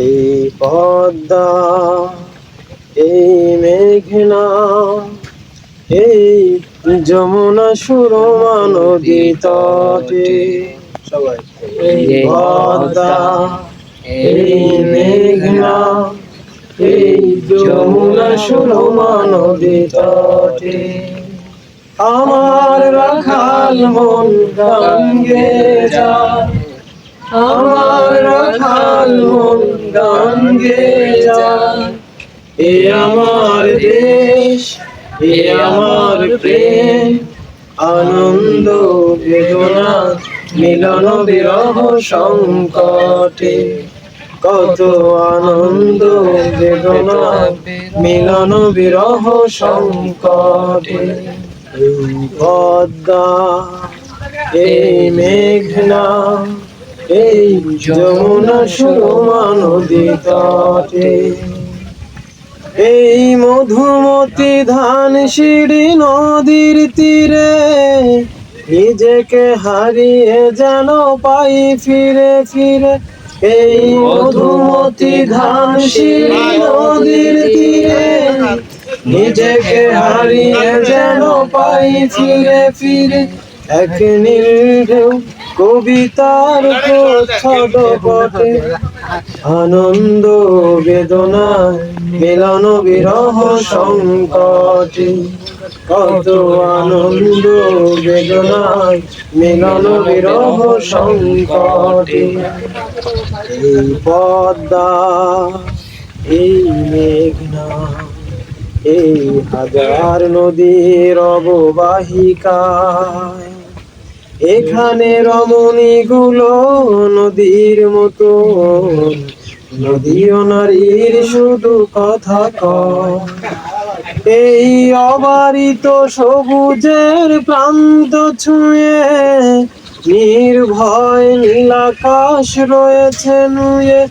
এই পদ্মা, এই মেঘনা, এই যমুনা সুরমা নদী তটে। সবাই এই পদ্মা, এই মেঘনা, এই যমুনা সুরমা নদী তটে। আমার রাখাল মন গান গেয়ে যায়, আমার রাখাল মন গান গেয়ে যায়। এ আমার দেশ, এ আমার প্রেম, আনন্দ বেদনা মিলন বিরহ সংকটে। কত আনন্দ বেদনা মিলন বিরহ সংকটে। এই পদ্মা, এই মেঘনা, এই যমুনা সুরমা নদী তটে। এই মধুমতি ধান সিঁড়ি নদীর তীরে, নিজেকে হারিয়ে যেন পাই ফিরে ফিরে। এই মধুমতি ধান সিঁড়ি নদীর তীরে, নিজেকে হারিয়ে যেন পাই ফিরে ফিরে। এক নীল ঢেউ কবিতার ছদপটে, আনন্দ বেদনা মিলন বিরহ সংকটে। কত আনন্দ বেদনায় মিলন বিরহ সংকটে। এই পদ্মা, এই মেঘনা, এই হাজার নদীর অববাহিকায়, এখানে রমণী গুলো নদীর মতো, নদী ও নারীর শুধু কথা কয়। এই অবারিত সবুজের প্রান্ত ছুঁয়ে, নির্ভয় নীলাকাশ রয়েছে নুয়ে।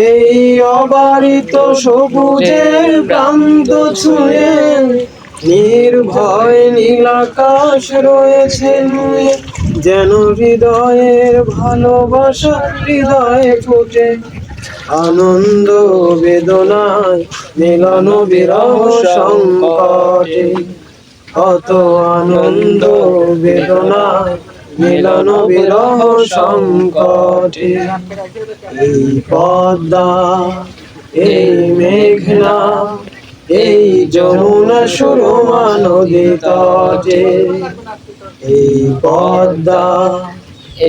এই অবারিত সবুজের প্রান্ত ছুঁয়ে, নির্ভয় নীলাকাশ রয়েছে নুয়ে। যেন হৃদয়ের ভালোবাসা হৃদয়ে ফোটে, আনন্দ বেদনায় মিলন বিরহ সংকটে। কত আনন্দ বেদনায় মিলন বিরহ সংকটে। এই পদ্মা, এই মেঘনা, এই যমুনা সুরমা নদী তটে। এই পদ্মা,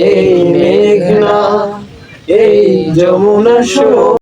এই মেঘনা, এই যমুনা সুরমা